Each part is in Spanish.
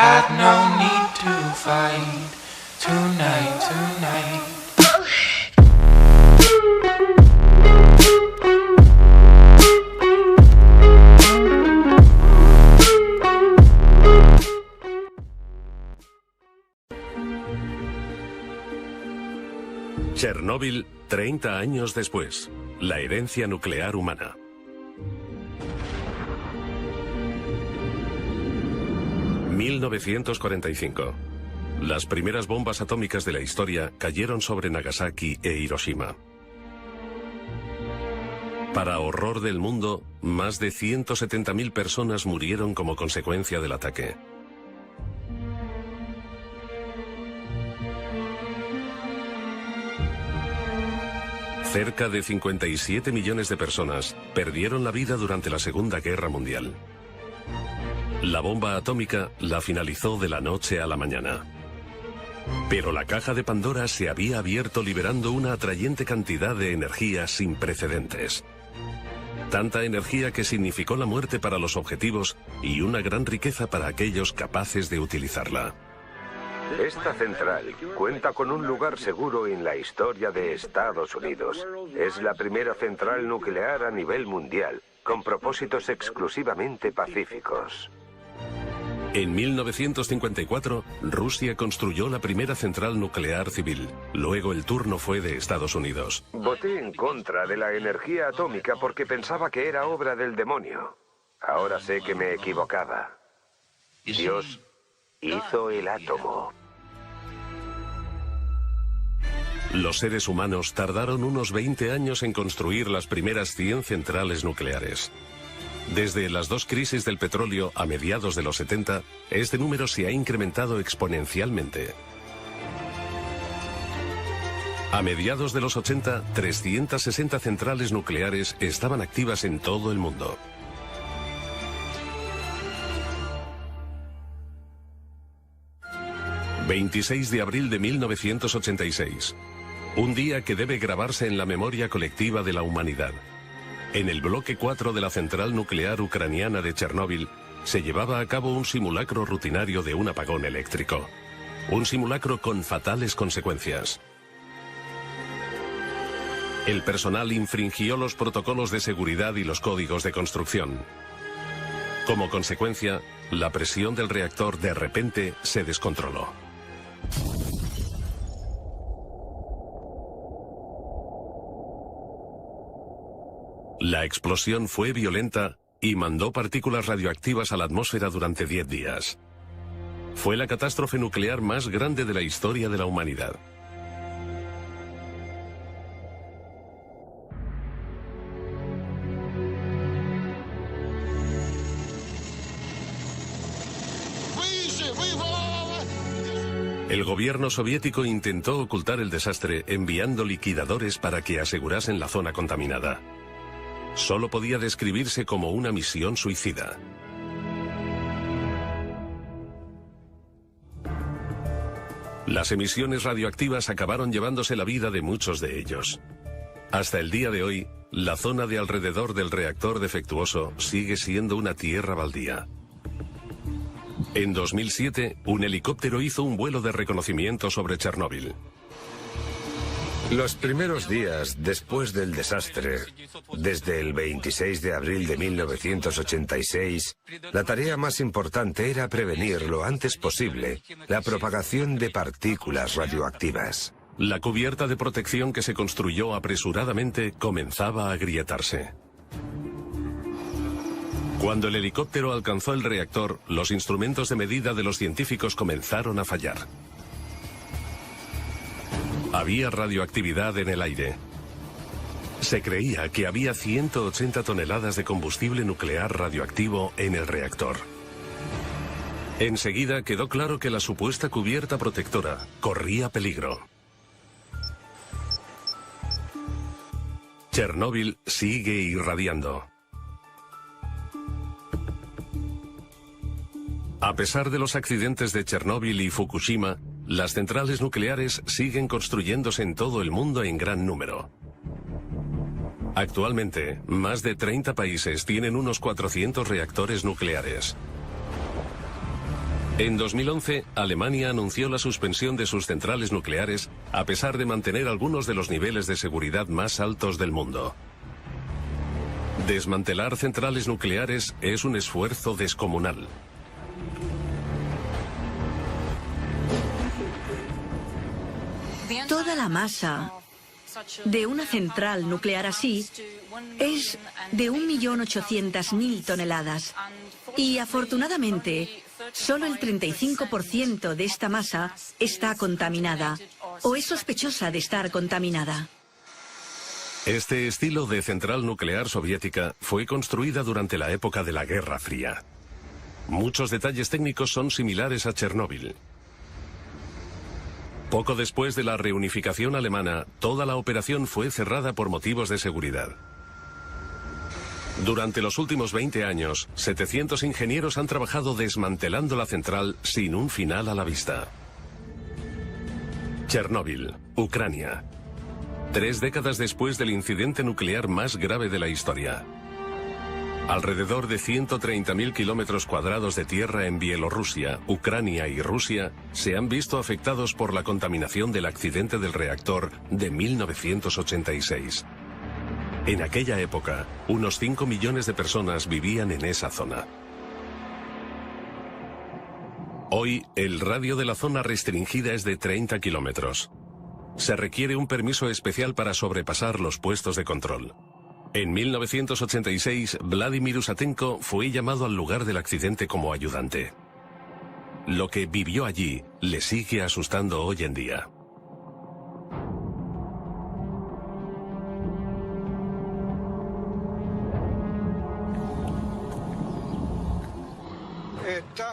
had no need to fight tonight. Chernóbil, 30 años después. La herencia nuclear humana. ...1945... Las primeras bombas atómicas de la historia cayeron sobre Nagasaki e Hiroshima. Para horror del mundo, más de 170.000 personas murieron como consecuencia del ataque. Cerca de 57 millones de personas perdieron la vida durante la Segunda Guerra Mundial. La bomba atómica la finalizó de la noche a la mañana. Pero la caja de Pandora se había abierto liberando una atrayente cantidad de energía sin precedentes. Tanta energía que significó la muerte para los objetivos y una gran riqueza para aquellos capaces de utilizarla. Esta central cuenta con un lugar seguro en la historia de Estados Unidos. Es la primera central nuclear a nivel mundial, con propósitos exclusivamente pacíficos. En 1954, Rusia construyó la primera central nuclear civil. Luego el turno fue de Estados Unidos. Voté en contra de la energía atómica porque pensaba que era obra del demonio. Ahora sé que me equivocaba. Dios hizo el átomo. Los seres humanos tardaron unos 20 años en construir las primeras 100 centrales nucleares. Desde las dos crisis del petróleo a mediados de los 70, este número se ha incrementado exponencialmente. A mediados de los 80, 360 centrales nucleares estaban activas en todo el mundo. ...26 de abril de 1986... Un día que debe grabarse en la memoria colectiva de la humanidad. En el bloque 4 de la central nuclear ucraniana de Chernóbil se llevaba a cabo un simulacro rutinario de un apagón eléctrico. Un simulacro con fatales consecuencias. El personal infringió los protocolos de seguridad y los códigos de construcción. Como consecuencia, la presión del reactor de repente se descontroló. La explosión fue violenta y mandó partículas radioactivas a la atmósfera durante 10 días. Fue la catástrofe nuclear más grande de la historia de la humanidad. El gobierno soviético intentó ocultar el desastre enviando liquidadores para que asegurasen la zona contaminada. Solo podía describirse como una misión suicida. Las emisiones radioactivas acabaron llevándose la vida de muchos de ellos. Hasta el día de hoy, la zona de alrededor del reactor defectuoso sigue siendo una tierra baldía. En 2007, un helicóptero hizo un vuelo de reconocimiento sobre Chernóbil. Los primeros días después del desastre, desde el 26 de abril de 1986, la tarea más importante era prevenir lo antes posible la propagación de partículas radioactivas. La cubierta de protección que se construyó apresuradamente comenzaba a agrietarse. Cuando el helicóptero alcanzó el reactor, los instrumentos de medida de los científicos comenzaron a fallar. Había radioactividad en el aire. Se creía que había 180 toneladas de combustible nuclear radioactivo en el reactor. Enseguida quedó claro que la supuesta cubierta protectora corría peligro. Chernóbil sigue irradiando. A pesar de los accidentes de Chernóbil y Fukushima, las centrales nucleares siguen construyéndose en todo el mundo en gran número. Actualmente, más de 30 países tienen unos 400 reactores nucleares. En 2011, Alemania anunció la suspensión de sus centrales nucleares a pesar de mantener algunos de los niveles de seguridad más altos del mundo. Desmantelar centrales nucleares es un esfuerzo descomunal. Toda la masa de una central nuclear así es de 1.800.000 toneladas. Y afortunadamente, solo el 35% de esta masa está contaminada o es sospechosa de estar contaminada. Este estilo de central nuclear soviética fue construida durante la época de la Guerra Fría. Muchos detalles técnicos son similares a Chernóbil. Poco después de la reunificación alemana, toda la operación fue cerrada por motivos de seguridad. Durante los últimos 20 años, 700 ingenieros han trabajado desmantelando la central sin un final a la vista. Chernóbil, Ucrania. 3 décadas después del incidente nuclear más grave de la historia. Alrededor de 130.000 kilómetros cuadrados de tierra en Bielorrusia, Ucrania y Rusia se han visto afectados por la contaminación del accidente del reactor de 1986. En aquella época, unos 5 millones de personas vivían en esa zona. Hoy, el radio de la zona restringida es de 30 kilómetros. Se requiere un permiso especial para sobrepasar los puestos de control. En 1986, Vladimir Usatenko fue llamado al lugar del accidente como ayudante. Lo que vivió allí le sigue asustando hoy en día.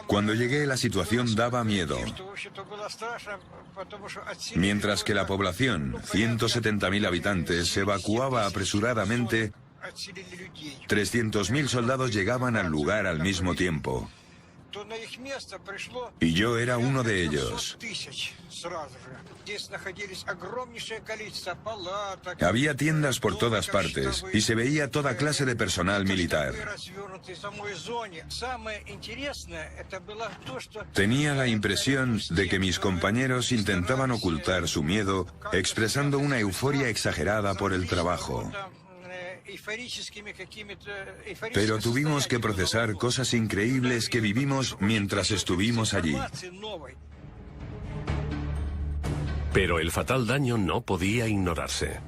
Cuando llegué, la situación daba miedo. Mientras que la población, 170.000 habitantes, se evacuaba apresuradamente, 300.000 soldados llegaban al lugar al mismo tiempo. Y yo era uno de ellos. Había tiendas por todas partes y se veía toda clase de personal militar. Tenía la impresión de que mis compañeros intentaban ocultar su miedo, expresando una euforia exagerada por el trabajo. Pero tuvimos que procesar cosas increíbles que vivimos mientras estuvimos allí. Pero el fatal daño no podía ignorarse.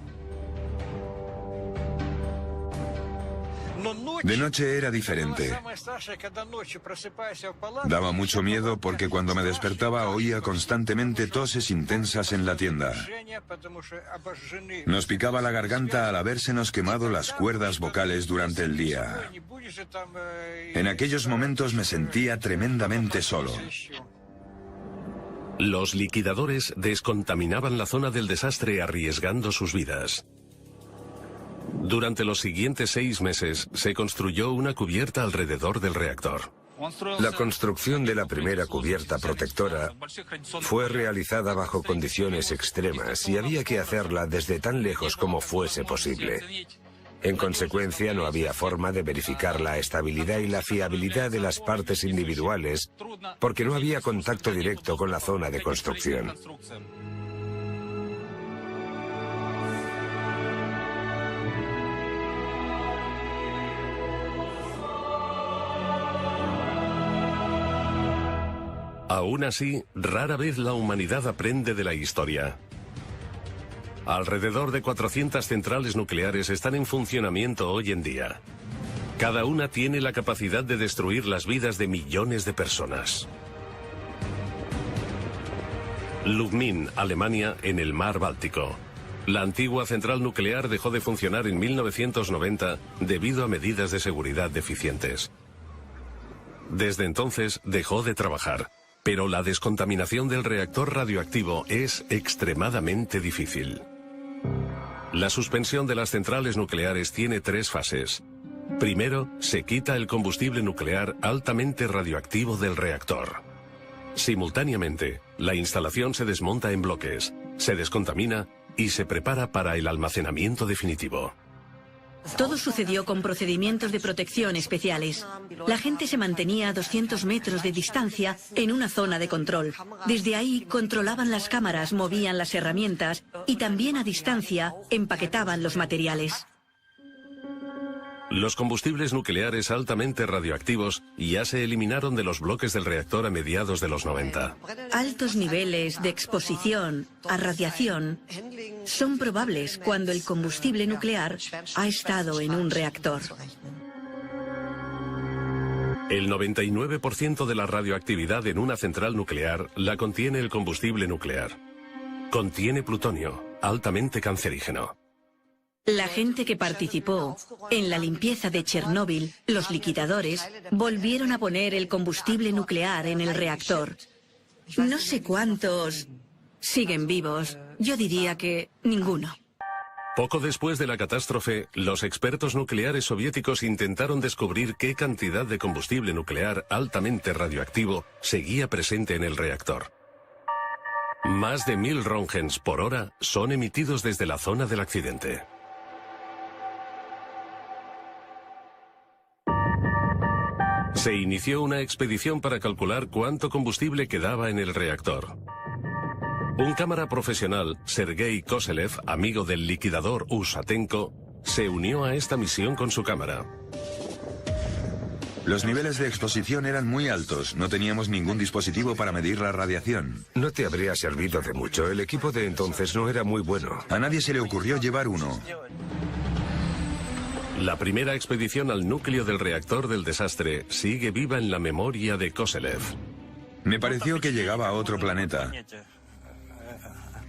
De noche era diferente. Daba mucho miedo porque cuando me despertaba oía constantemente toses intensas en la tienda. Nos picaba la garganta al habérsenos quemado las cuerdas vocales durante el día. En aquellos momentos me sentía tremendamente solo. Los liquidadores descontaminaban la zona del desastre arriesgando sus vidas. Durante los siguientes 6 meses se construyó una cubierta alrededor del reactor. La construcción de la primera cubierta protectora fue realizada bajo condiciones extremas y había que hacerla desde tan lejos como fuese posible. En consecuencia, no había forma de verificar la estabilidad y la fiabilidad de las partes individuales porque no había contacto directo con la zona de construcción. Aún así, rara vez la humanidad aprende de la historia. Alrededor de 400 centrales nucleares están en funcionamiento hoy en día. Cada una tiene la capacidad de destruir las vidas de millones de personas. Lubmin, Alemania, en el mar Báltico. La antigua central nuclear dejó de funcionar en 1990 debido a medidas de seguridad deficientes. Desde entonces dejó de trabajar. Pero la descontaminación del reactor radioactivo es extremadamente difícil. La suspensión de las centrales nucleares tiene 3 fases. Primero, se quita el combustible nuclear altamente radioactivo del reactor. Simultáneamente, la instalación se desmonta en bloques, se descontamina y se prepara para el almacenamiento definitivo. Todo sucedió con procedimientos de protección especiales. La gente se mantenía a 200 metros de distancia en una zona de control. Desde ahí controlaban las cámaras, movían las herramientas y también a distancia empaquetaban los materiales. Los combustibles nucleares altamente radioactivos ya se eliminaron de los bloques del reactor a mediados de los 90. Altos niveles de exposición a radiación son probables cuando el combustible nuclear ha estado en un reactor. El 99% de la radioactividad en una central nuclear la contiene el combustible nuclear. Contiene plutonio, altamente cancerígeno. La gente que participó en la limpieza de Chernóbil, los liquidadores, volvieron a poner el combustible nuclear en el reactor. No sé cuántos siguen vivos. Yo diría que ninguno. Poco después de la catástrofe, los expertos nucleares soviéticos intentaron descubrir qué cantidad de combustible nuclear altamente radioactivo seguía presente en el reactor. Más de 1000 röntgens por hora son emitidos desde la zona del accidente. Se inició una expedición para calcular cuánto combustible quedaba en el reactor. Un cámara profesional, Sergei Koselev, amigo del liquidador Usatenko, se unió a esta misión con su cámara. Los niveles de exposición eran muy altos. No teníamos ningún dispositivo para medir la radiación. No te habría servido de mucho. El equipo de entonces no era muy bueno. A nadie se le ocurrió llevar uno. La primera expedición al núcleo del reactor del desastre sigue viva en la memoria de Koselev. Me pareció que llegaba a otro planeta.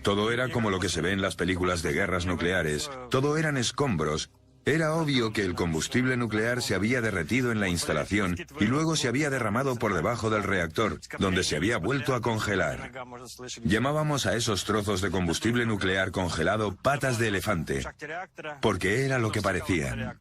Todo era como lo que se ve en las películas de guerras nucleares. Todo eran escombros. Era obvio que el combustible nuclear se había derretido en la instalación y luego se había derramado por debajo del reactor, donde se había vuelto a congelar. Llamábamos a esos trozos de combustible nuclear congelado patas de elefante, porque era lo que parecían.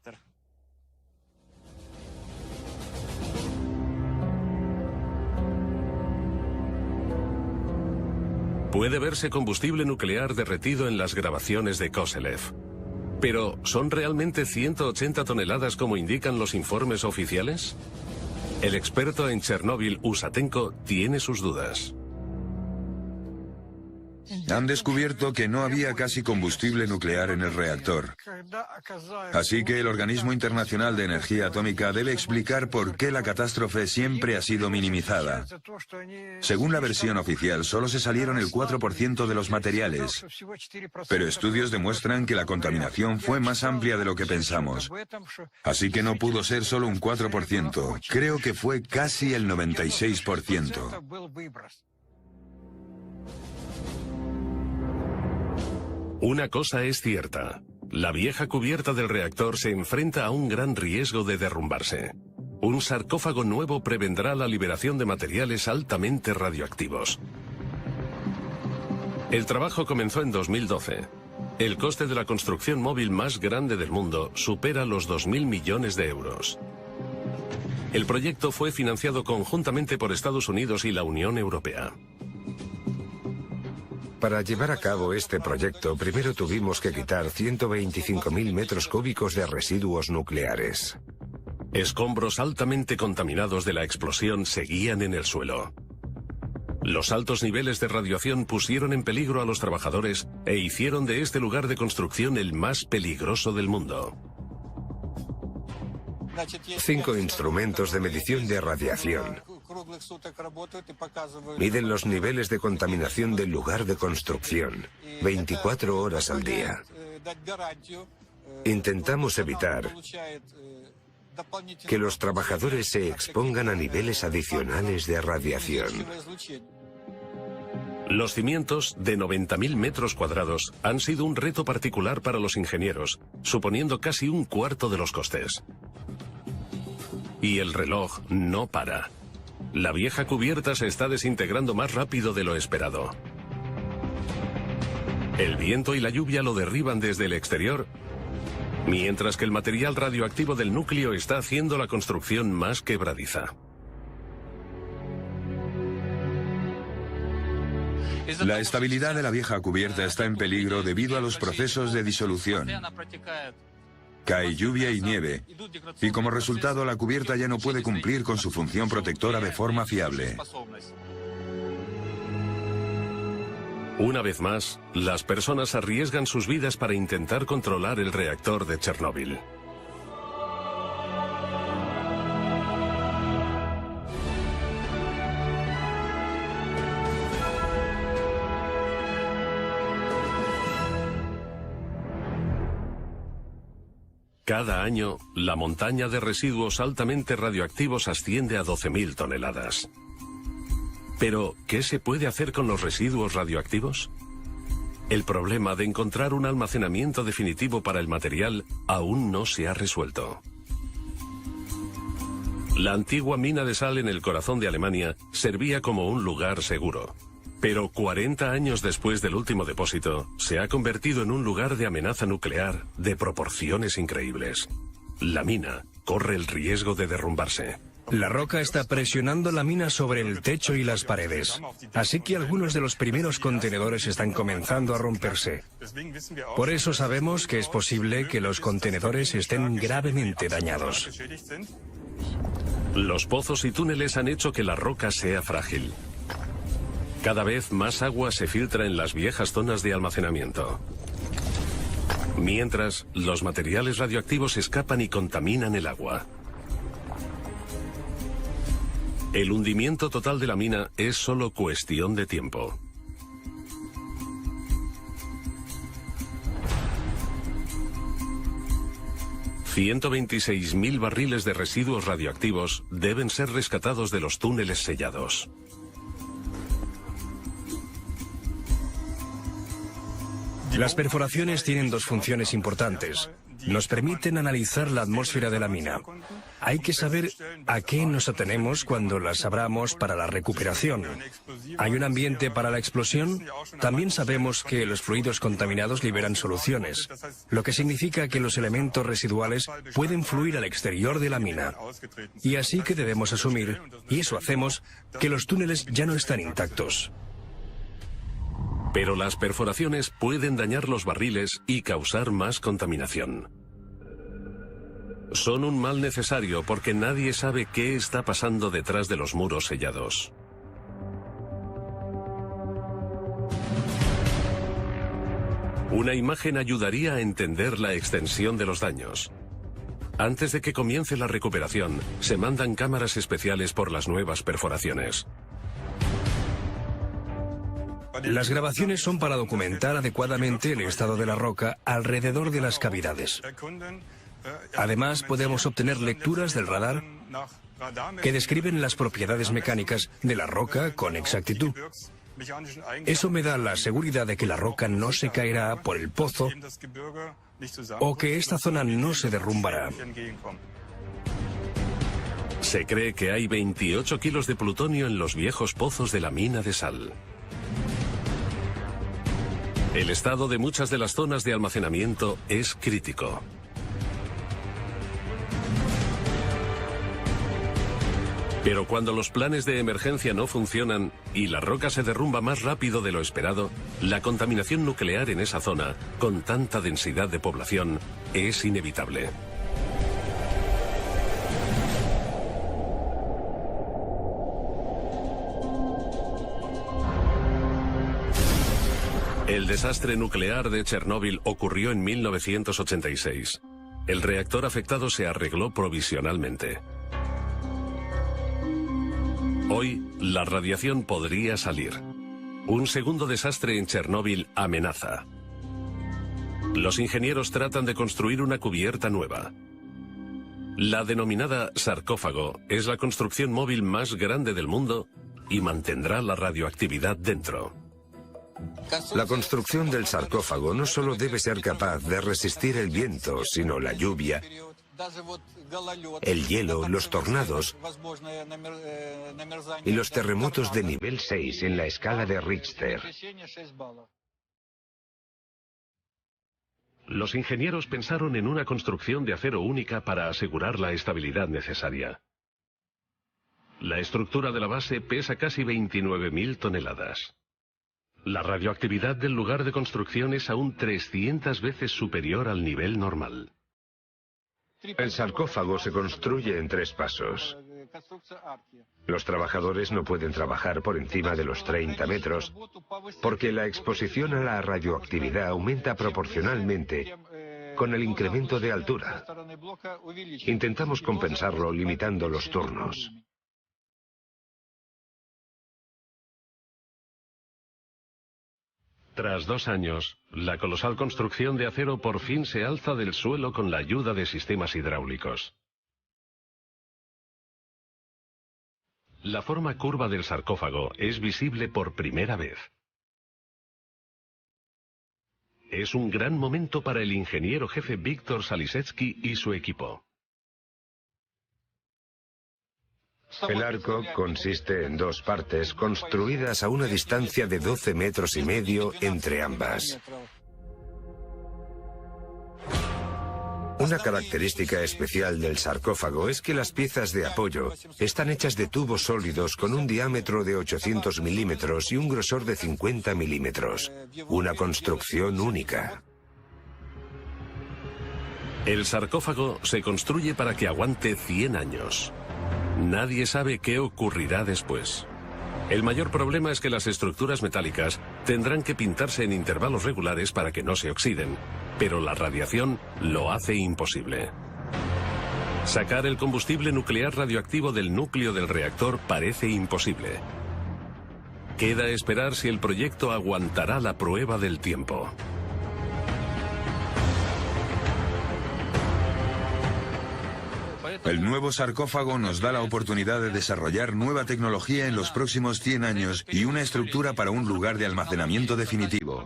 Puede verse combustible nuclear derretido en las grabaciones de Koselev. Pero, ¿son realmente 180 toneladas como indican los informes oficiales? El experto en Chernóbil, Usatenko, tiene sus dudas. Han descubierto que no había casi combustible nuclear en el reactor. Así que el Organismo Internacional de Energía Atómica debe explicar por qué la catástrofe siempre ha sido minimizada. Según la versión oficial, solo se salieron el 4% de los materiales. Pero estudios demuestran que la contaminación fue más amplia de lo que pensamos. Así que no pudo ser solo un 4%. Creo que fue casi el 96%. Una cosa es cierta. La vieja cubierta del reactor se enfrenta a un gran riesgo de derrumbarse. Un sarcófago nuevo prevendrá la liberación de materiales altamente radioactivos. El trabajo comenzó en 2012. El coste de la construcción móvil más grande del mundo supera los 2.000 millones de euros. El proyecto fue financiado conjuntamente por Estados Unidos y la Unión Europea. Para llevar a cabo este proyecto, primero tuvimos que quitar 125.000 metros cúbicos de residuos nucleares. Escombros altamente contaminados de la explosión seguían en el suelo. Los altos niveles de radiación pusieron en peligro a los trabajadores e hicieron de este lugar de construcción el más peligroso del mundo. 5 instrumentos de medición de radiación miden los niveles de contaminación del lugar de construcción, 24 horas al día. Intentamos evitar que los trabajadores se expongan a niveles adicionales de radiación. Los cimientos, de 90.000 metros cuadrados, han sido un reto particular para los ingenieros, suponiendo casi un cuarto de los costes. Y el reloj no para. La vieja cubierta se está desintegrando más rápido de lo esperado. El viento y la lluvia lo derriban desde el exterior, mientras que el material radioactivo del núcleo está haciendo la construcción más quebradiza. La estabilidad de la vieja cubierta está en peligro debido a los procesos de disolución. cae lluvia y nieve, y como resultado la cubierta ya no puede cumplir con su función protectora de forma fiable. Una vez más, las personas arriesgan sus vidas para intentar controlar el reactor de Chernóbil. Cada año, la montaña de residuos altamente radioactivos asciende a 12.000 toneladas. Pero, ¿qué se puede hacer con los residuos radioactivos? El problema de encontrar un almacenamiento definitivo para el material aún no se ha resuelto. La antigua mina de sal en el corazón de Alemania servía como un lugar seguro. Pero 40 años después del último depósito, se ha convertido en un lugar de amenaza nuclear de proporciones increíbles. La mina corre el riesgo de derrumbarse. La roca está presionando la mina sobre el techo y las paredes, así que algunos de los primeros contenedores están comenzando a romperse. Por eso sabemos que es posible que los contenedores estén gravemente dañados. Los pozos y túneles han hecho que la roca sea frágil. Cada vez más agua se filtra en las viejas zonas de almacenamiento. Mientras, los materiales radioactivos escapan y contaminan el agua. El hundimiento total de la mina es solo cuestión de tiempo. $126.000 barriles de residuos radioactivos deben ser rescatados de los túneles sellados. Las perforaciones tienen dos funciones importantes. Nos permiten analizar la atmósfera de la mina. Hay que saber a qué nos atenemos cuando las abramos para la recuperación. ¿Hay un ambiente para la explosión? También sabemos que los fluidos contaminados liberan soluciones, lo que significa que los elementos residuales pueden fluir al exterior de la mina. Y así que debemos asumir, y eso hacemos, que los túneles ya no están intactos. Pero las perforaciones pueden dañar los barriles y causar más contaminación. Son un mal necesario porque nadie sabe qué está pasando detrás de los muros sellados. Una imagen ayudaría a entender la extensión de los daños. Antes de que comience la recuperación, se mandan cámaras especiales por las nuevas perforaciones. Las grabaciones son para documentar adecuadamente el estado de la roca alrededor de las cavidades. Además, podemos obtener lecturas del radar que describen las propiedades mecánicas de la roca con exactitud. Eso me da la seguridad de que la roca no se caerá por el pozo o que esta zona no se derrumbará. Se cree que hay 28 kilos de plutonio en los viejos pozos de la mina de sal. El estado de muchas de las zonas de almacenamiento es crítico. Pero cuando los planes de emergencia no funcionan y la roca se derrumba más rápido de lo esperado, la contaminación nuclear en esa zona, con tanta densidad de población, es inevitable. El desastre nuclear de Chernóbil ocurrió en 1986. El reactor afectado se arregló provisionalmente. Hoy, la radiación podría salir. Un segundo desastre en Chernóbil amenaza. Los ingenieros tratan de construir una cubierta nueva. La denominada sarcófago es la construcción móvil más grande del mundo y mantendrá la radioactividad dentro. La construcción del sarcófago no solo debe ser capaz de resistir el viento, sino la lluvia, el hielo, los tornados y los terremotos de nivel 6 en la escala de Richter. Los ingenieros pensaron en una construcción de acero única para asegurar la estabilidad necesaria. La estructura de la base pesa casi 29.000 toneladas. La radioactividad del lugar de construcción es aún 300 veces superior al nivel normal. El sarcófago se construye en 3 pasos. Los trabajadores no pueden trabajar por encima de los 30 metros porque la exposición a la radioactividad aumenta proporcionalmente con el incremento de altura. Intentamos compensarlo limitando los turnos. Tras 2 años, la colosal construcción de acero por fin se alza del suelo con la ayuda de sistemas hidráulicos. La forma curva del sarcófago es visible por primera vez. Es un gran momento para el ingeniero jefe Víctor Salisetsky y su equipo. El arco consiste en 2 partes construidas a una distancia de 12,5 metros entre ambas. Una característica especial del sarcófago es que las piezas de apoyo están hechas de tubos sólidos con un diámetro de 800 milímetros y un grosor de 50 milímetros. Una construcción única. El sarcófago se construye para que aguante 100 años. Nadie sabe qué ocurrirá después. El mayor problema es que las estructuras metálicas tendrán que pintarse en intervalos regulares para que no se oxiden, pero la radiación lo hace imposible. Sacar el combustible nuclear radioactivo del núcleo del reactor parece imposible. Queda esperar si el proyecto aguantará la prueba del tiempo. El nuevo sarcófago nos da la oportunidad de desarrollar nueva tecnología en los próximos 100 años y una estructura para un lugar de almacenamiento definitivo.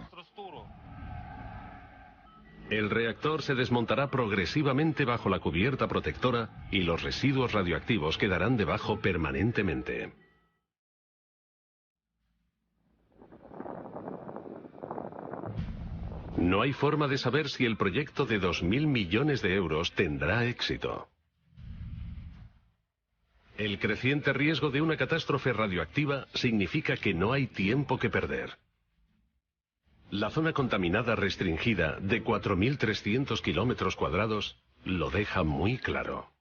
El reactor se desmontará progresivamente bajo la cubierta protectora y los residuos radioactivos quedarán debajo permanentemente. No hay forma de saber si el proyecto de 2.000 millones de euros tendrá éxito. El creciente riesgo de una catástrofe radioactiva significa que no hay tiempo que perder. La zona contaminada restringida de 4.300 kilómetros cuadrados lo deja muy claro.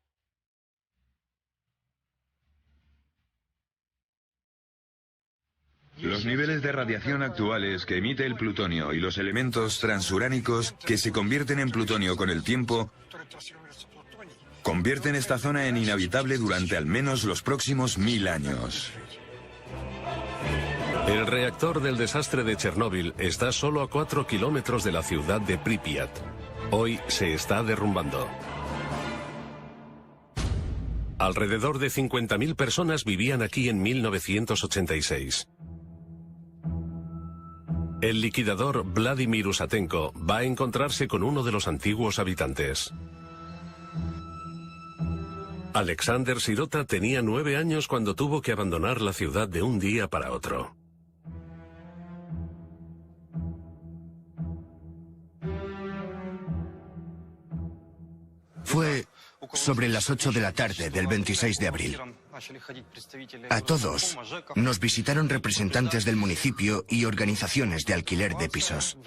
Los niveles de radiación actuales que emite el plutonio y los elementos transuránicos que se convierten en plutonio con el tiempo convierten esta zona en inhabitable durante al menos los próximos 1000 años. El reactor del desastre de Chernóbil está solo a 4 kilómetros de la ciudad de Pripyat. Hoy se está derrumbando. Alrededor de 50.000 personas vivían aquí en 1986. El liquidador Vladimir Usatenko va a encontrarse con uno de los antiguos habitantes. Alexander Sirota tenía 9 años cuando tuvo que abandonar la ciudad de un día para otro. Fue sobre las 8 de la tarde del 26 de abril. A todos nos visitaron representantes del municipio y organizaciones de alquiler de pisos.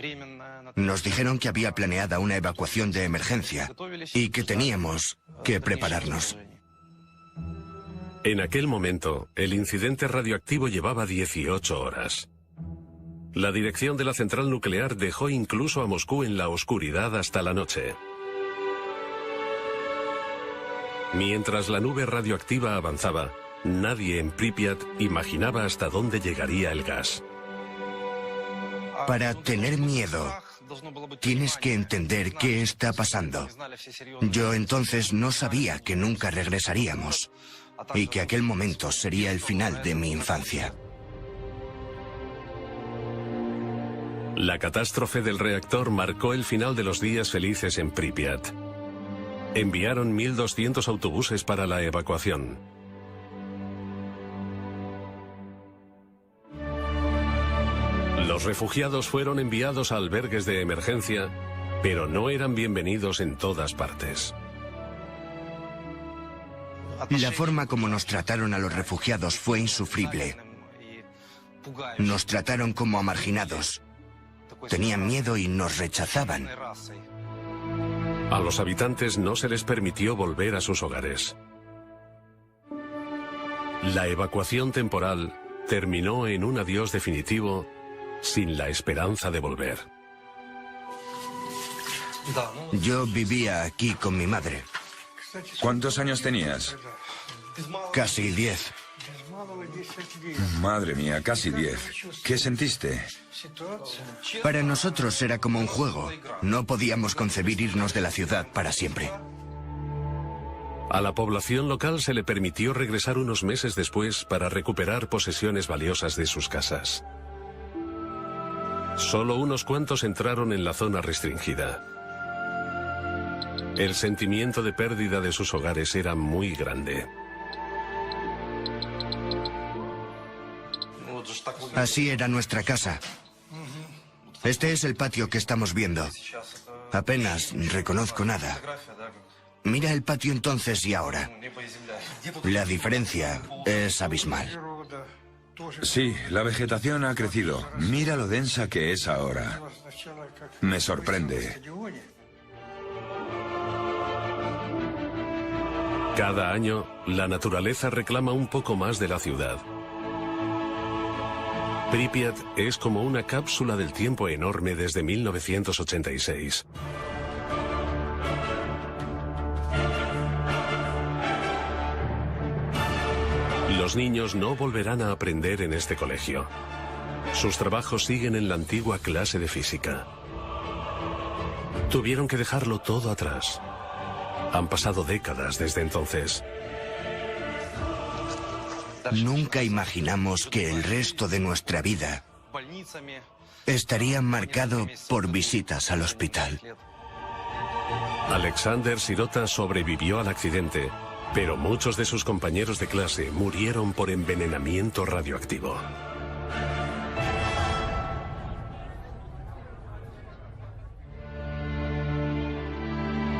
Nos dijeron que había planeada una evacuación de emergencia y que teníamos que prepararnos. En aquel momento, el incidente radioactivo llevaba 18 horas. La dirección de la central nuclear dejó incluso a Moscú en la oscuridad hasta la noche. Mientras la nube radioactiva avanzaba, nadie en Pripyat imaginaba hasta dónde llegaría el gas. Para tener miedo, tienes que entender qué está pasando. Yo entonces no sabía que nunca regresaríamos y que aquel momento sería el final de mi infancia. La catástrofe del reactor marcó el final de los días felices en Pripyat. Enviaron 1.200 autobuses para la evacuación. Los refugiados fueron enviados a albergues de emergencia, pero no eran bienvenidos en todas partes. La forma como nos trataron a los refugiados fue insufrible. Nos trataron como a marginados. Tenían miedo y nos rechazaban. A los habitantes no se les permitió volver a sus hogares. La evacuación temporal terminó en un adiós definitivo sin la esperanza de volver. Yo vivía aquí con mi madre. ¿Cuántos años tenías? Casi 10. Madre mía, casi 10. ¿Qué sentiste? Para nosotros era como un juego. No podíamos concebir irnos de la ciudad para siempre. A la población local se le permitió regresar unos meses después para recuperar posesiones valiosas de sus casas. Solo unos cuantos entraron en la zona restringida. El sentimiento de pérdida de sus hogares era muy grande. Así era nuestra casa. Este es el patio que estamos viendo. Apenas reconozco nada. Mira el patio entonces y ahora. La diferencia es abismal. Sí, la vegetación ha crecido. Mira lo densa que es ahora. Me sorprende. Cada año, la naturaleza reclama un poco más de la ciudad. Pripyat es como una cápsula del tiempo enorme desde 1986. Los niños no volverán a aprender en este colegio. Sus trabajos siguen en la antigua clase de física. Tuvieron que dejarlo todo atrás. Han pasado décadas desde entonces. Nunca imaginamos que el resto de nuestra vida estaría marcado por visitas al hospital. Alexander Sirota sobrevivió al accidente, pero muchos de sus compañeros de clase murieron por envenenamiento radioactivo.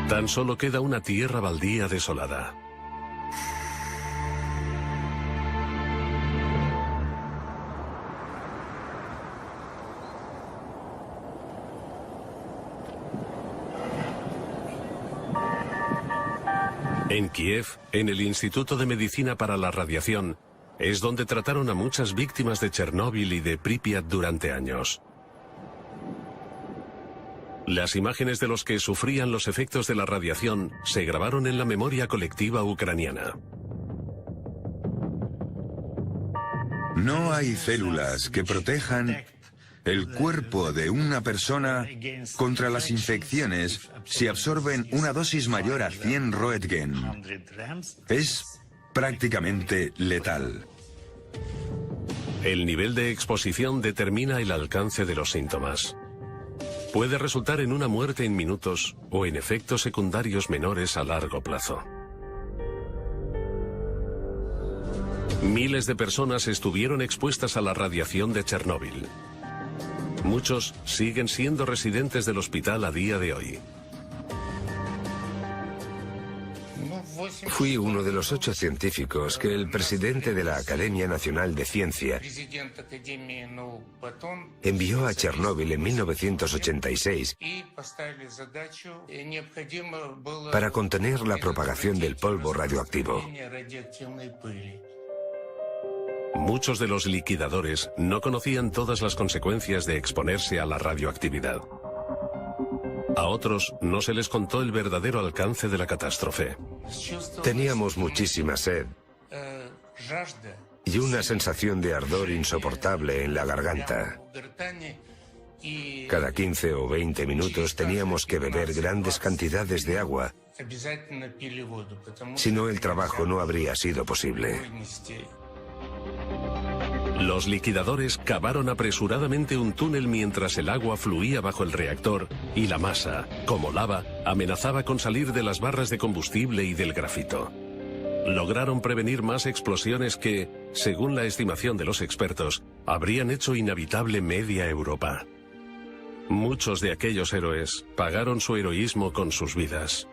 Tan solo queda una tierra baldía desolada. En Kiev, en el Instituto de Medicina para la Radiación, es donde trataron a muchas víctimas de Chernóbil y de Pripyat durante años. Las imágenes de los que sufrían los efectos de la radiación se grabaron en la memoria colectiva ucraniana. No hay células que protejan el cuerpo de una persona contra las infecciones si absorben una dosis mayor a 100 Roentgen. Es prácticamente letal. El nivel de exposición determina el alcance de los síntomas. Puede resultar en una muerte en minutos o en efectos secundarios menores a largo plazo. Miles de personas estuvieron expuestas a la radiación de Chernóbil. Muchos siguen siendo residentes del hospital a día de hoy. Fui uno de los 8 científicos que el presidente de la Academia Nacional de Ciencia envió a Chernóbil en 1986 para contener la propagación del polvo radioactivo. Muchos de los liquidadores no conocían todas las consecuencias de exponerse a la radioactividad. A otros no se les contó el verdadero alcance de la catástrofe. Teníamos muchísima sed y una sensación de ardor insoportable en la garganta. Cada 15 o 20 minutos teníamos que beber grandes cantidades de agua. Si no, el trabajo no habría sido posible. Los liquidadores cavaron apresuradamente un túnel mientras el agua fluía bajo el reactor y la masa, como lava, amenazaba con salir de las barras de combustible y del grafito. Lograron prevenir más explosiones que, según la estimación de los expertos, habrían hecho inhabitable media Europa. Muchos de aquellos héroes pagaron su heroísmo con sus vidas.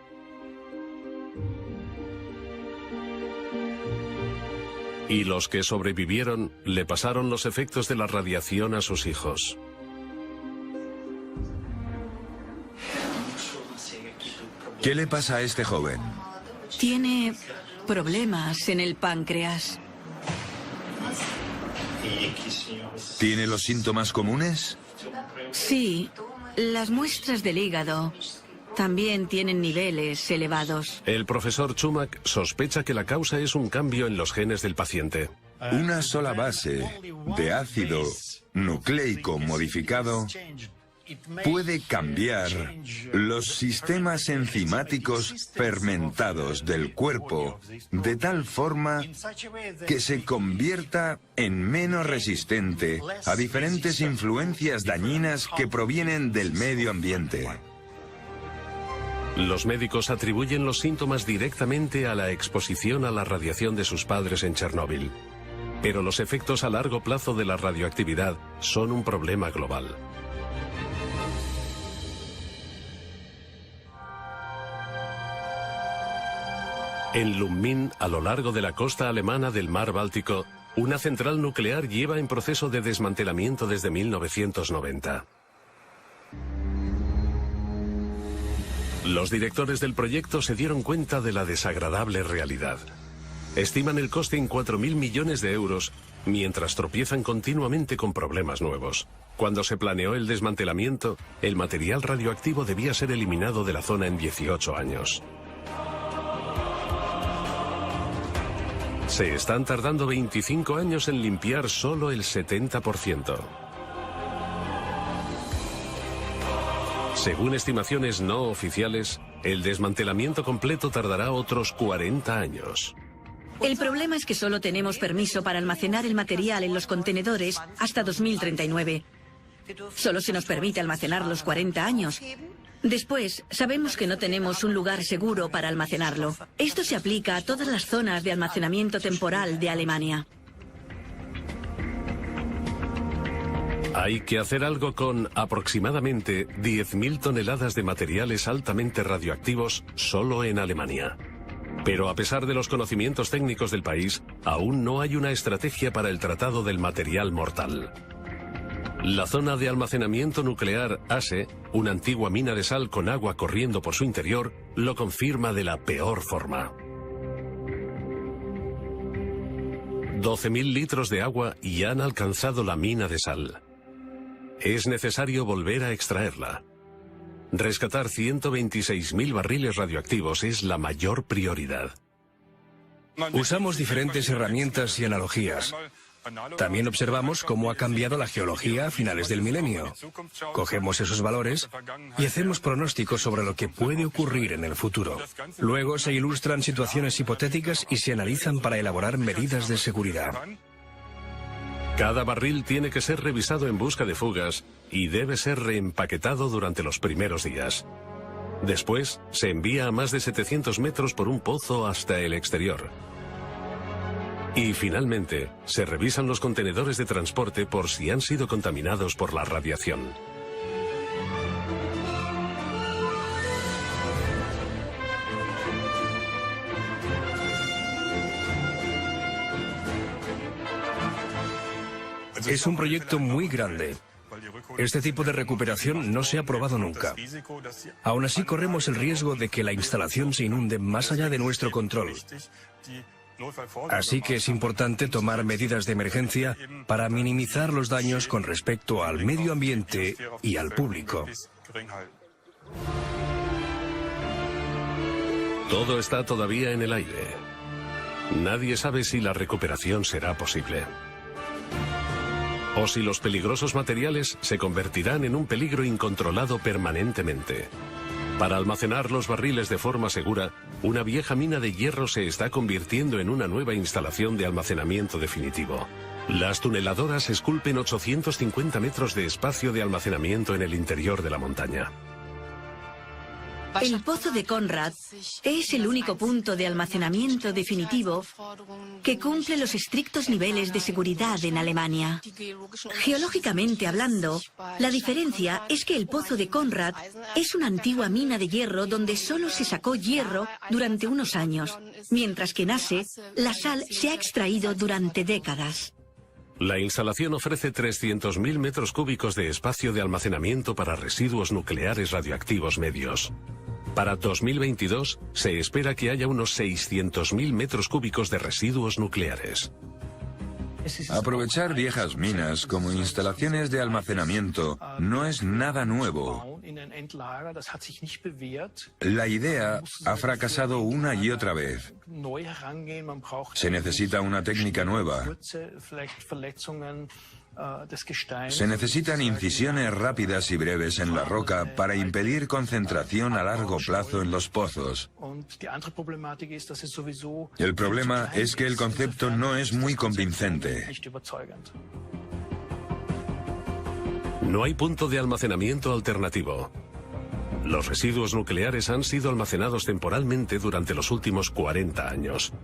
Y los que sobrevivieron le pasaron los efectos de la radiación a sus hijos. ¿Qué le pasa a este joven? Tiene problemas en el páncreas. ¿Tiene los síntomas comunes? Sí, las muestras del hígado también tienen niveles elevados. El profesor Chumak sospecha que la causa es un cambio en los genes del paciente. Una sola base de ácido nucleico modificado puede cambiar los sistemas enzimáticos fermentados del cuerpo de tal forma que se convierta en menos resistente a diferentes influencias dañinas que provienen del medio ambiente. Los médicos atribuyen los síntomas directamente a la exposición a la radiación de sus padres en Chernóbil. Pero los efectos a largo plazo de la radioactividad son un problema global. En Lubmin, a lo largo de la costa alemana del mar Báltico, una central nuclear lleva en proceso de desmantelamiento desde 1990. Los directores del proyecto se dieron cuenta de la desagradable realidad. Estiman el coste en 4.000 millones de euros, mientras tropiezan continuamente con problemas nuevos. Cuando se planeó el desmantelamiento, el material radioactivo debía ser eliminado de la zona en 18 años. Se están tardando 25 años en limpiar solo el 70%. Según estimaciones no oficiales, el desmantelamiento completo tardará otros 40 años. El problema es que solo tenemos permiso para almacenar el material en los contenedores hasta 2039. Solo se nos permite almacenar los 40 años. Después, sabemos que no tenemos un lugar seguro para almacenarlo. Esto se aplica a todas las zonas de almacenamiento temporal de Alemania. Hay que hacer algo con aproximadamente 10.000 toneladas de materiales altamente radioactivos solo en Alemania. Pero a pesar de los conocimientos técnicos del país, aún no hay una estrategia para el tratado del material mortal. La zona de almacenamiento nuclear ASE, una antigua mina de sal con agua corriendo por su interior, lo confirma de la peor forma. 12.000 litros de agua ya han alcanzado la mina de sal. Es necesario volver a extraerla. Rescatar 126.000 barriles radioactivos es la mayor prioridad. Usamos diferentes herramientas y analogías. También observamos cómo ha cambiado la geología a finales del milenio. Cogemos esos valores y hacemos pronósticos sobre lo que puede ocurrir en el futuro. Luego se ilustran situaciones hipotéticas y se analizan para elaborar medidas de seguridad. Cada barril tiene que ser revisado en busca de fugas y debe ser reempaquetado durante los primeros días. Después, se envía a más de 700 metros por un pozo hasta el exterior. Y finalmente, se revisan los contenedores de transporte por si han sido contaminados por la radiación. Es un proyecto muy grande. Este tipo de recuperación no se ha probado nunca. Aún así, corremos el riesgo de que la instalación se inunde más allá de nuestro control. Así que es importante tomar medidas de emergencia para minimizar los daños con respecto al medio ambiente y al público. Todo está todavía en el aire. Nadie sabe si la recuperación será posible. O si los peligrosos materiales se convertirán en un peligro incontrolado permanentemente. Para almacenar los barriles de forma segura, una vieja mina de hierro se está convirtiendo en una nueva instalación de almacenamiento definitivo. Las tuneladoras esculpen 850 metros de espacio de almacenamiento en el interior de la montaña. El pozo de Konrad es el único punto de almacenamiento definitivo que cumple los estrictos niveles de seguridad en Alemania. Geológicamente hablando, la diferencia es que el pozo de Konrad es una antigua mina de hierro donde solo se sacó hierro durante unos años, mientras que en ASE la sal se ha extraído durante décadas. La instalación ofrece 300.000 metros cúbicos de espacio de almacenamiento para residuos nucleares radioactivos medios. Para 2022 se espera que haya unos 600.000 metros cúbicos de residuos nucleares. Aprovechar viejas minas como instalaciones de almacenamiento no es nada nuevo. La idea ha fracasado una y otra vez. Se necesita una técnica nueva. Se necesitan incisiones rápidas y breves en la roca para impedir concentración a largo plazo en los pozos. El problema es que el concepto no es muy convincente. No hay punto de almacenamiento alternativo. Los residuos nucleares han sido almacenados temporalmente durante los últimos 40 años.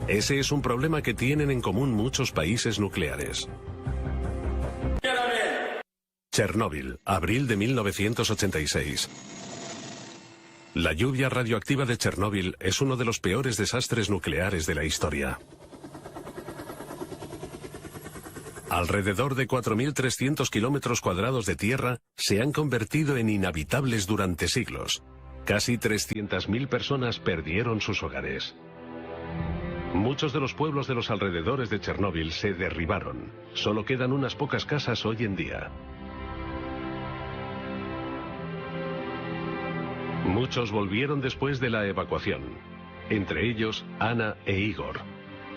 Ese es un problema que tienen en común muchos países nucleares. Chernóbil, abril de 1986. La lluvia radioactiva de Chernóbil es uno de los peores desastres nucleares de la historia. Alrededor de 4.300 kilómetros cuadrados de tierra se han convertido en inhabitables durante siglos. Casi 300.000 personas perdieron sus hogares. Muchos de los pueblos de los alrededores de Chernóbil se derribaron. Solo quedan unas pocas casas hoy en día. Muchos volvieron después de la evacuación, entre ellos Ana e Igor.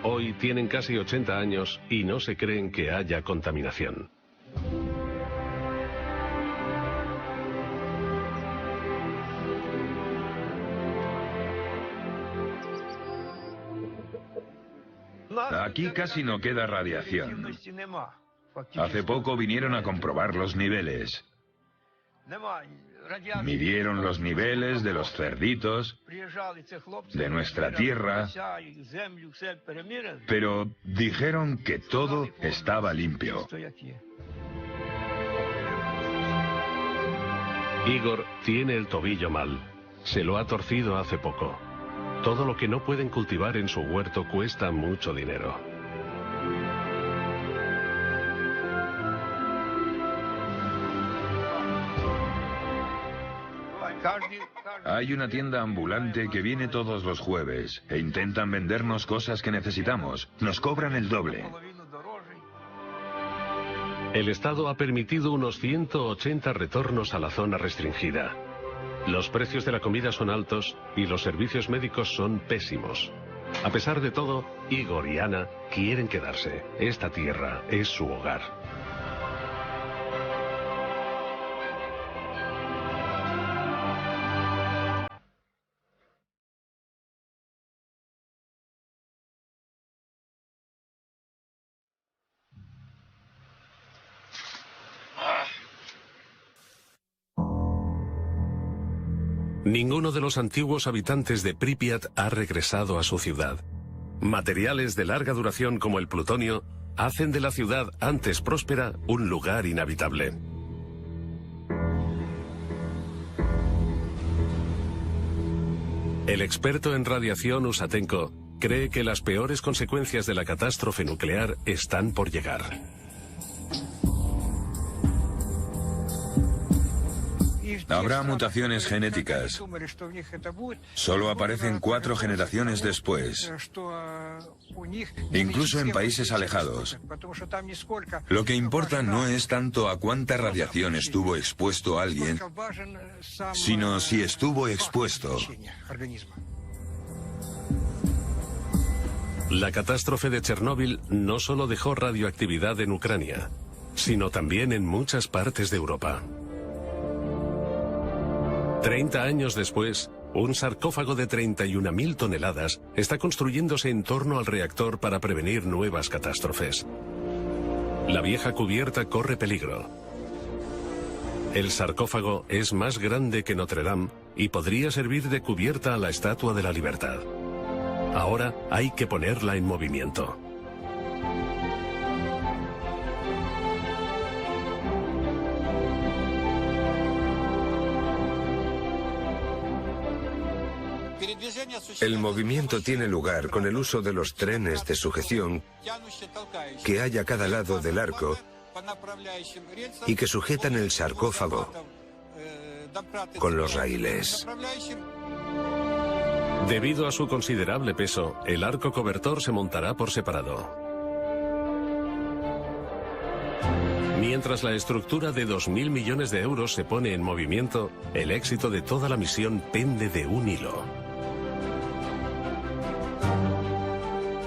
Hoy tienen casi 80 años y no se creen que haya contaminación. Aquí casi no queda radiación. Hace poco vinieron a comprobar los niveles. Midieron los niveles de los cerditos, de nuestra tierra, pero dijeron que todo estaba limpio. Igor tiene el tobillo mal. Se lo ha torcido hace poco. Todo lo que no pueden cultivar en su huerto cuesta mucho dinero. Hay una tienda ambulante que viene todos los jueves e intentan vendernos cosas que necesitamos. Nos cobran el doble. El Estado ha permitido unos 180 retornos a la zona restringida. Los precios de la comida son altos y los servicios médicos son pésimos. A pesar de todo, Igor y Ana quieren quedarse. Esta tierra es su hogar. Ninguno de los antiguos habitantes de Pripyat ha regresado a su ciudad. Materiales de larga duración como el plutonio hacen de la ciudad antes próspera un lugar inhabitable. El experto en radiación Usatenko cree que las peores consecuencias de la catástrofe nuclear están por llegar. Habrá mutaciones genéticas. Solo aparecen 4 generaciones después. Incluso en países alejados. Lo que importa no es tanto a cuánta radiación estuvo expuesto alguien, sino si estuvo expuesto. La catástrofe de Chernóbil no solo dejó radioactividad en Ucrania, sino también en muchas partes de Europa. 30 años después, un sarcófago de 31.000 toneladas está construyéndose en torno al reactor para prevenir nuevas catástrofes. La vieja cubierta corre peligro. El sarcófago es más grande que Notre Dame y podría servir de cubierta a la Estatua de la Libertad. Ahora hay que ponerla en movimiento. El movimiento tiene lugar con el uso de los trenes de sujeción que hay a cada lado del arco y que sujetan el sarcófago con los raíles. Debido a su considerable peso, el arco cobertor se montará por separado. Mientras la estructura de 2.000 millones de euros se pone en movimiento, el éxito de toda la misión pende de un hilo.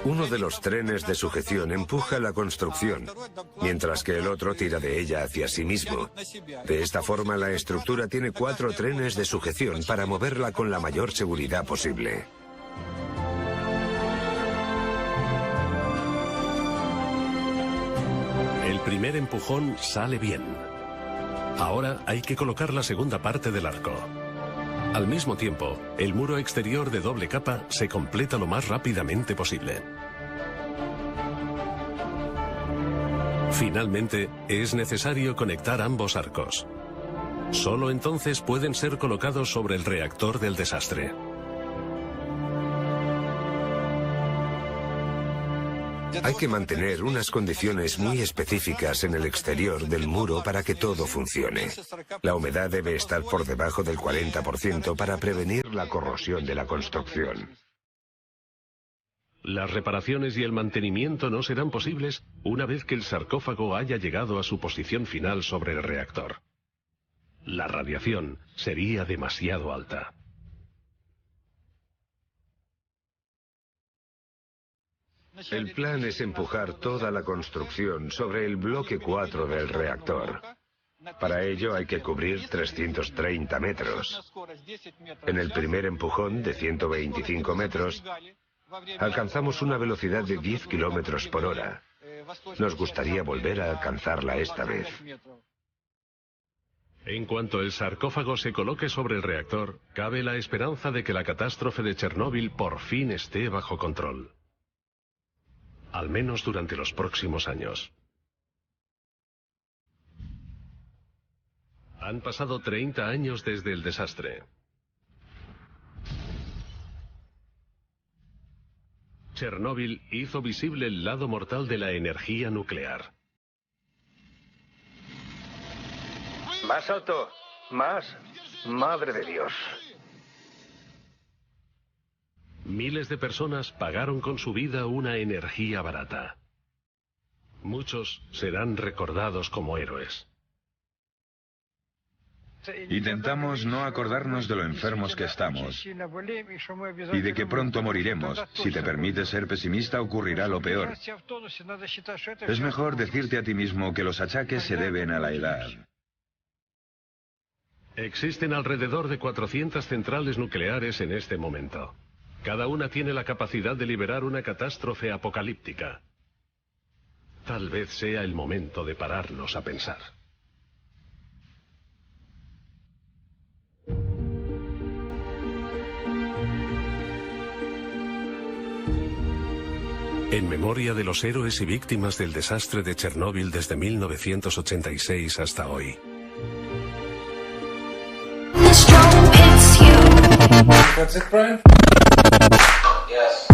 Uno de los trenes de sujeción empuja la construcción, mientras que el otro tira de ella hacia sí mismo. De esta forma, la estructura tiene 4 trenes de sujeción para moverla con la mayor seguridad posible. El primer empujón sale bien. Ahora hay que colocar la segunda parte del arco. Al mismo tiempo, el muro exterior de doble capa se completa lo más rápidamente posible. Finalmente, es necesario conectar ambos arcos. Solo entonces pueden ser colocados sobre el reactor del desastre. Hay que mantener unas condiciones muy específicas en el exterior del muro para que todo funcione. La humedad debe estar por debajo del 40% para prevenir la corrosión de la construcción. Las reparaciones y el mantenimiento no serán posibles una vez que el sarcófago haya llegado a su posición final sobre el reactor. La radiación sería demasiado alta. El plan es empujar toda la construcción sobre el bloque 4 del reactor. Para ello hay que cubrir 330 metros. En el primer empujón, de 125 metros, alcanzamos una velocidad de 10 kilómetros por hora. Nos gustaría volver a alcanzarla esta vez. En cuanto el sarcófago se coloque sobre el reactor, cabe la esperanza de que la catástrofe de Chernóbil por fin esté bajo control. Al menos durante los próximos años. Han pasado 30 años desde el desastre. Chernóbil hizo visible el lado mortal de la energía nuclear. Más alto, más. Madre de Dios. Miles de personas pagaron con su vida una energía barata. Muchos serán recordados como héroes. Intentamos no acordarnos de lo enfermos que estamos y de que pronto moriremos. Si te permites ser pesimista, ocurrirá lo peor. Es mejor decirte a ti mismo que los achaques se deben a la edad. Existen alrededor de 400 centrales nucleares en este momento. Cada una tiene la capacidad de liberar una catástrofe apocalíptica. Tal vez sea el momento de pararnos a pensar. En memoria de los héroes y víctimas del desastre de Chernóbil desde 1986 hasta hoy. That's it, Brian? Yes.